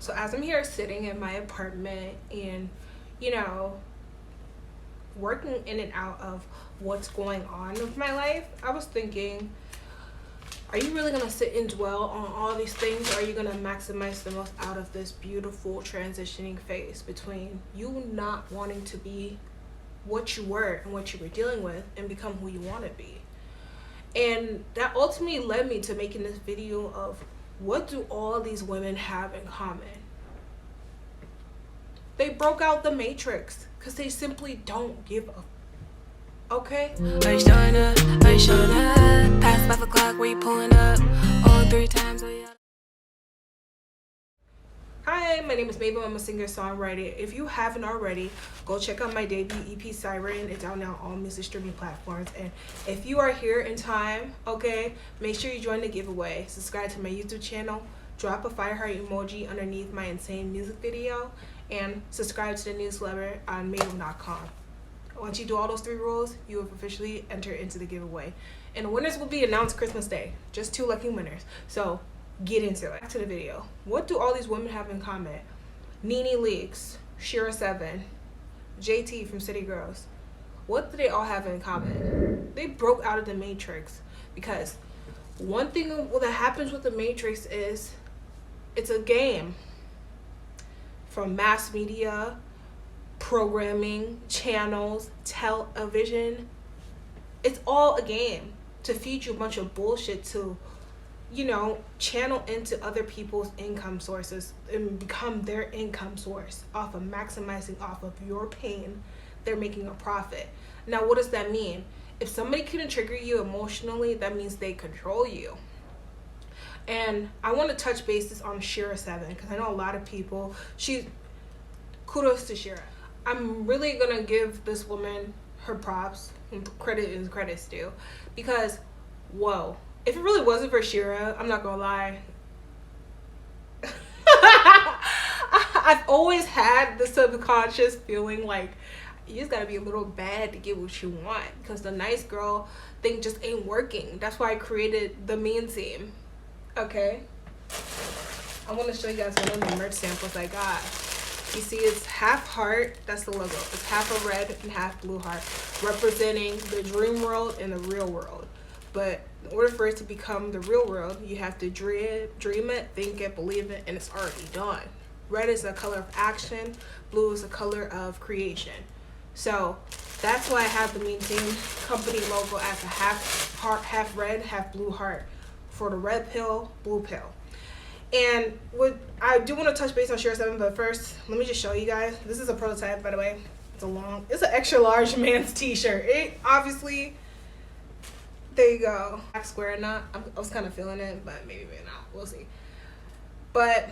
So as I'm here sitting in my apartment and, you know, working in and out of what's going on with my life, I was thinking, are you really gonna sit and dwell on all these things, or are you gonna maximize the most out of this beautiful transitioning phase between you not wanting to be what you were and what you were dealing with and become who you want to be? And that ultimately led me to making this video of, what do all these women have in common? They broke out the matrix because they simply don't give a okay? Are you showing up? Are you showing up? Past 5 o'clock, where you pulling up? On 3 times, oh yeah. Hi, my name is MAEVUIM. I'm a singer-songwriter. If you haven't already, go check out my debut EP Siren. It's out now on all music streaming platforms. And if you are here in time, okay, make sure you join the giveaway. Subscribe to my YouTube channel. Drop a fire heart emoji underneath my insane music video. And subscribe to the newsletter on MAEVUIM.com. Once you do all those 3 rules, you have officially entered into the giveaway. And the winners will be announced Christmas Day. Just 2 lucky winners. So get into it. Back to the video. What do all these women have in common? NeNe Leakes, Shira 7, JT from City Girls. What do they all have in common? They broke out of the matrix, because one thing that happens with the matrix is it's a game. From mass media, programming, channels, television, it's all a game to feed you a bunch of bullshit to, you know, channel into other people's income sources and become their income source off of maximizing off of your pain. They're making a profit. Now, what does that mean? If somebody couldn't trigger you emotionally, that means they control you. And I want to touch bases on Shira 7 because I know a lot of people, kudos to Shira. I'm really gonna give this woman her props, and credit is credit's due, because whoa, if it really wasn't for Shira, I'm not gonna lie, I've always had the subconscious feeling like you just gotta be a little bad to get what you want, because the nice girl thing just ain't working. That's why I created the mean team. Okay, I want to show you guys one of the merch samples I got. You see, it's half heart, that's the logo. It's half a red and half blue heart, representing the dream world and the real world. But in order for it to become the real world, you have to dream it, think it, believe it, and it's already done. Red is a color of action, blue is a color of creation. So that's why I have the Mean Team company logo as a half heart, half red, half blue heart for the red pill, blue pill. And what I do want to touch base on Shira 7, but first, let me just show you guys. This is a prototype, by the way. It's an extra large man's t-shirt. It obviously, there you go. Black square knot. I was kind of feeling it, but maybe not. We'll see. But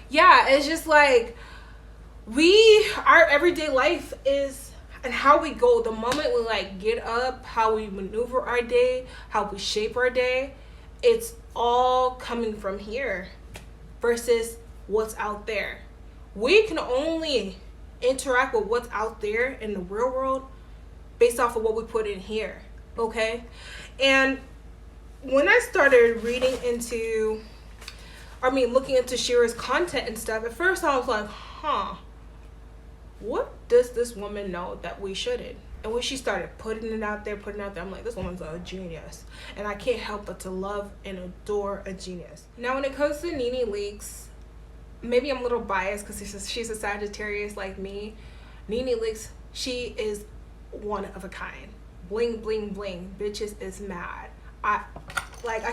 yeah, it's just like our everyday life is, and how we go, the moment we like get up, how we maneuver our day, how we shape our day, it's all coming from here versus what's out there. We can only interact with what's out there in the real world based off of what we put in here, okay? And when I started looking into Shira's content and stuff, at first I was like, what does this woman know that we shouldn't? And when she started putting it out there, I'm like, this woman's a genius. And I can't help but to love and adore a genius. Now, when it comes to NeNe Leakes, maybe I'm a little biased because she's a Sagittarius like me. NeNe Leakes, she is one of a kind. Bling, bling, bling. Bitches is mad. I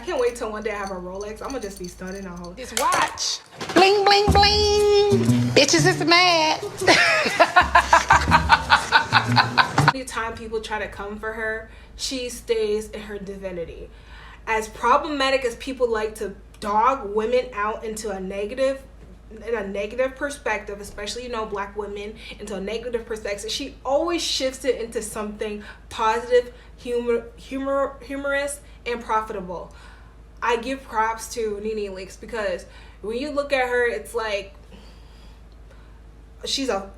can't wait till one day I have a Rolex. I'm gonna just be stunning on whole. Just watch. Bling, bling, bling. Bitches is mad. Anytime people try to come for her, she stays in her divinity. As problematic as people like to dog women out into a negative perspective, especially, you know, black women, into a negative perspective, she always shifts it into something positive, humorous, and profitable. I give props to NeNe Leakes because when you look at her, it's like she's a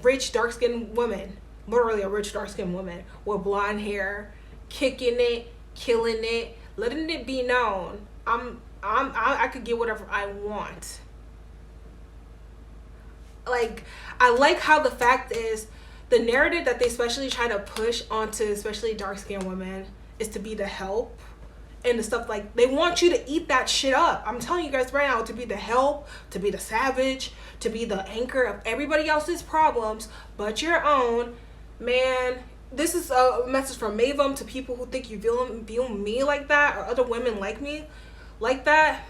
rich dark-skinned woman, literally a rich dark-skinned woman with blonde hair, kicking it, killing it, letting it be known. I'm I could get whatever I want. Like, I like how the fact is the narrative that they especially try to push onto especially dark-skinned women is to be the help and the stuff. Like, they want you to eat that shit up. I'm telling you guys right now, to be the help, to be the savage, to be the anchor of everybody else's problems but your own. Man, this is a message from MAEVUIM to people who think you view me like that, or other women like me like that.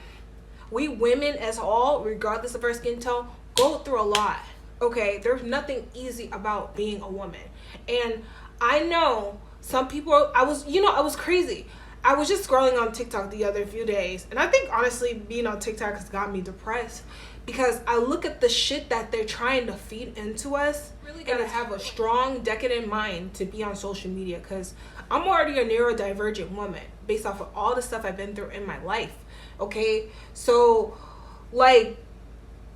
We women as all, regardless of our skin tone, go through a lot. Okay, there's nothing easy about being a woman. And I know some people, I was crazy. I was just scrolling on TikTok the other few days, and I think honestly being on TikTok has got me depressed, because I look at the shit that they're trying to feed into us. Really gotta have a strong, decadent mind to be on social media, because I'm already a neurodivergent woman based off of all the stuff I've been through in my life. Okay, so like,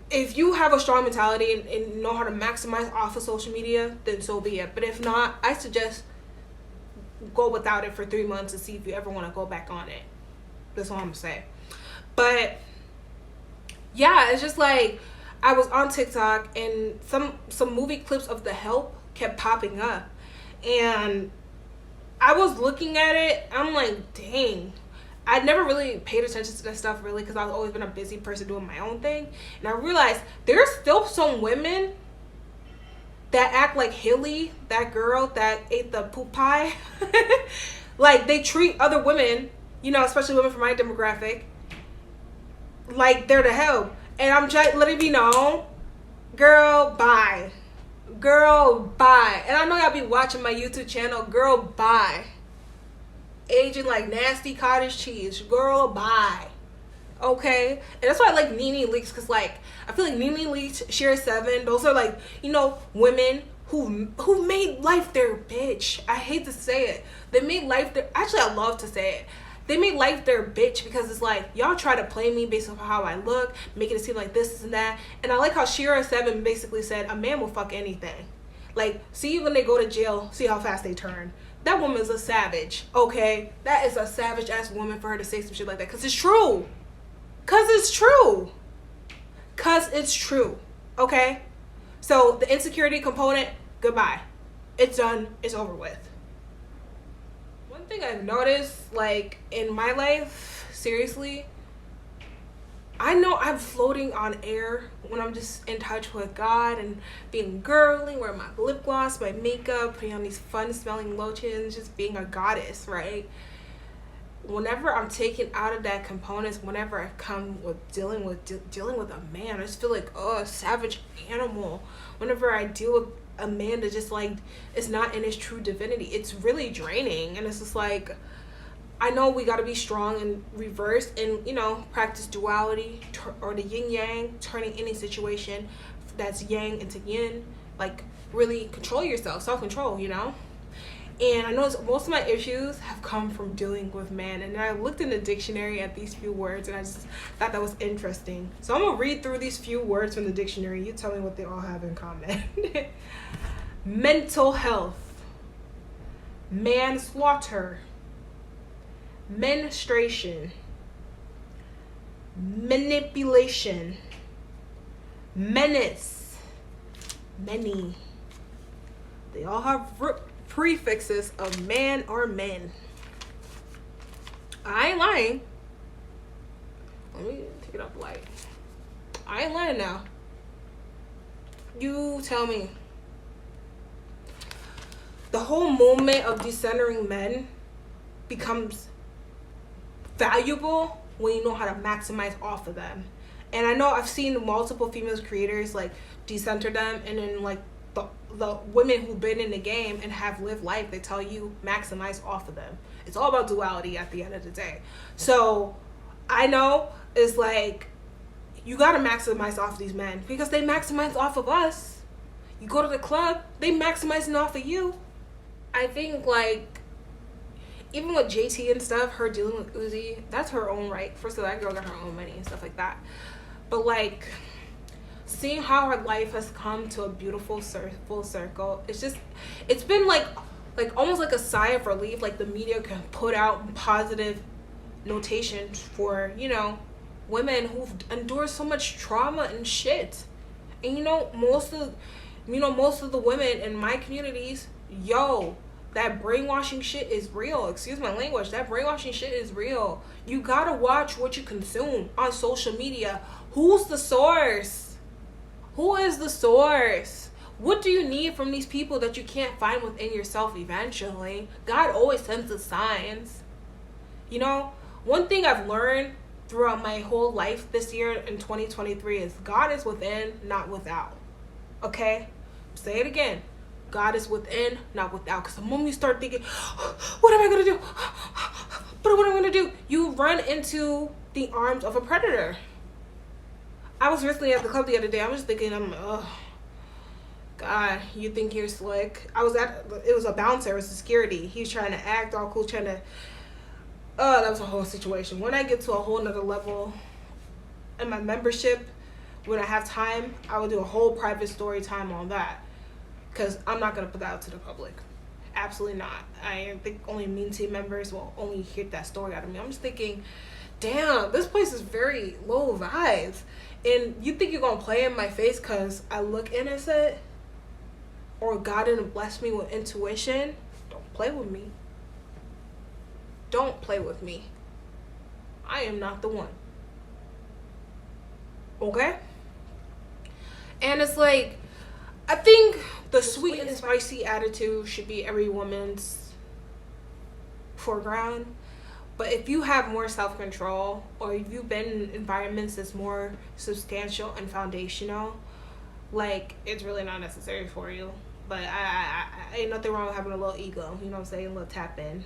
if you have a strong mentality and know how to maximize off of social media, then so be it. But if not, I suggest go without it for 3 months and see if you ever want to go back on it. That's all I'm gonna say. But yeah, it's just like, I was on TikTok and some movie clips of The Help kept popping up, and I was looking at it. I'm like, dang, I'd never really paid attention to that stuff really, because I've always been a busy person doing my own thing. And I realized there's still some women that act like Hilly, that girl that ate the poop pie. Like, they treat other women, especially women from my demographic, like they're the help. And I'm trying to let it be known, girl, bye. Girl, bye. And I know y'all be watching my YouTube channel. Girl, bye. Aging like nasty cottage cheese. Girl, bye. Okay? And that's why I like Nene Leakes, because like, I feel like Nene Leakes, Share 7, those are like, women who made life their bitch. I hate to say it. They made life their, actually I love to say it. They made life their bitch, because it's like, y'all try to play me based on how I look, making it seem like this and that. And I like how Shira 7 basically said, a man will fuck anything. Like, see when they go to jail, see how fast they turn. That woman's a savage, okay? That is a savage ass woman for her to say some shit like that, because it's true. Because it's true. Because it's true, okay? So the insecurity component, goodbye. It's done. It's over with. One thing I've noticed, like, in my life, seriously, I know I'm floating on air when I'm just in touch with God and being girly, wearing my lip gloss, my makeup, putting on these fun smelling lotions, just being a goddess, right? Whenever I'm taken out of that components, whenever I come with dealing with a man, I just feel like, oh, a savage animal. Whenever I deal with a man that just like is not in his true divinity, it's really draining. And it's just like, I know we got to be strong and reverse and practice duality, or the yin yang, turning any situation that's yang into yin. Like, really control yourself, self-control, And I noticed most of my issues have come from dealing with men. And I looked in the dictionary at these few words, and I just thought that was interesting. So I'm going to read through these few words from the dictionary. You tell me what they all have in common. Mental health. Manslaughter. Menstruation. Manipulation. Menace. Many. They all have prefixes of man or men. I ain't lying. Let me take it up light. I ain't lying now. You tell me. The whole movement of decentering men becomes valuable when you know how to maximize off of them. And I know I've seen multiple female creators like decenter them, and then like the women who've been in the game and have lived life, they tell you maximize off of them. It's all about duality at the end of the day. So I know it's like, you gotta maximize off these men, because they maximize off of us. You go to the club, they maximizing off of you. I think like, even with JT and stuff, her dealing with Uzi, that's her own right. First of all, that girl got her own money and stuff like that. But like, seeing how her life has come to a beautiful full circle, it's been like almost like a sigh of relief. Like, the media can put out positive notations for women who've endured so much trauma and shit. And most of the women in my communities, that brainwashing shit is real. Excuse my language. That brainwashing shit is real. You gotta watch what you consume on social media. Who's the source? Who is the source? What do you need from these people that you can't find within yourself eventually? God always sends the signs. One thing I've learned throughout my whole life this year in 2023 is God is within, not without. Okay? Say it again. God is within, not without. Because the moment you start thinking, what am I going to do? But what am I going to do? You run into the arms of a predator. I was recently at the club the other day. I was thinking, God, you think you're slick? It was a bouncer. It was a security. He was trying to act all cool, that was a whole situation. When I get to a whole nother level in my membership, when I have time, I will do a whole private story time on that. Because I'm not going to put that out to the public. Absolutely not. I think only mean team members will only hear that story out of me. I'm just thinking, damn, this place is very low vibes. And you think you're going to play in my face because I look innocent? Or God didn't bless me with intuition? Don't play with me. Don't play with me. I am not the one. Okay? And it's like, I think the sweet and spicy attitude should be every woman's foreground. But if you have more self-control, or if you've been in environments that's more substantial and foundational, it's really not necessary for you. But I ain't nothing wrong with having a little ego, you know what I'm saying? A little tap in.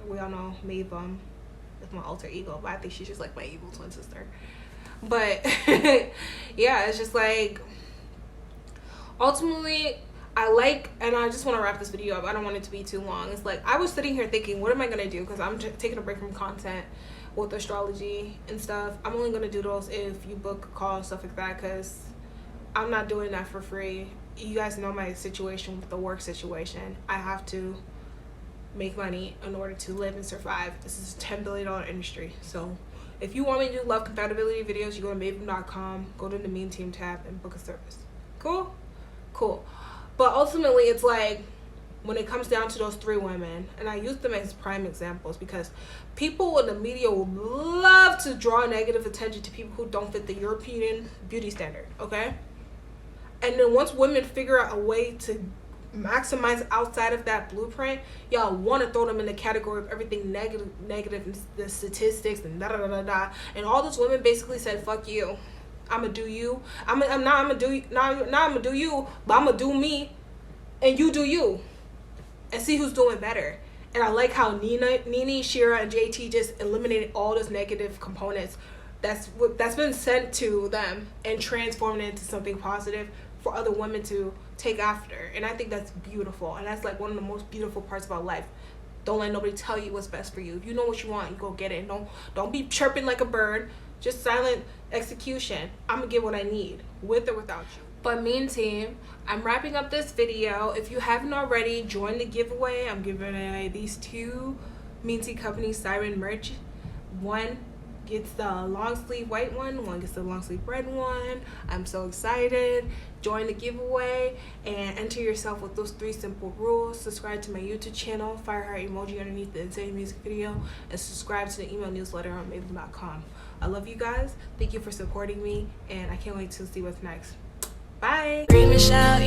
We all know MAEVUIM is my alter ego, but I think she's just like my evil twin sister. But yeah, it's just ultimately, and I just want to wrap this video up. I don't want it to be too long. It's I was sitting here thinking, what am I going to do? Because I'm just taking a break from content with astrology and stuff. I'm only going to do those if you book a call and stuff like that, because I'm not doing that for free. You guys know my situation with the work situation. I have to make money in order to live and survive. This is a $10 billion industry. So if you want me to do love compatibility videos, you go to MAEVUIM.com, go to the mean team tab, and book a service. Cool? Cool. But ultimately, it's when it comes down to those three women, and I use them as prime examples because people in the media will love to draw negative attention to people who don't fit the European beauty standard, okay? And then once women figure out a way to maximize outside of that blueprint, y'all want to throw them in the category of everything negative and the statistics and da-da-da-da-da. And all those women basically said, fuck you. I'ma do you. I'm gonna do you, but I'm gonna do me, and you do you, and see who's doing better. And I like how Nene, Shira, and JT just eliminated all those negative components that's been sent to them and transformed it into something positive for other women to take after. And I think that's beautiful, and that's one of the most beautiful parts about life. Don't let nobody tell you what's best for you. If you know what you want, you go get it. Don't be chirping like a bird. Just silent execution. I'm gonna get what I need, with or without you. But mean team, I'm wrapping up this video. If you haven't already, join the giveaway. I'm giving away these two Mean Tea Company Siren merch. One gets the long sleeve white one gets the long sleeve red one. I'm so excited. Join the giveaway and enter yourself with those 3 simple rules. Subscribe to my YouTube channel, fire heart emoji underneath the insane music video, and subscribe to the email newsletter on MAEVUIM.com. I love you guys. Thank you for supporting me, and I can't wait to see what's next. Bye. Scream and shout,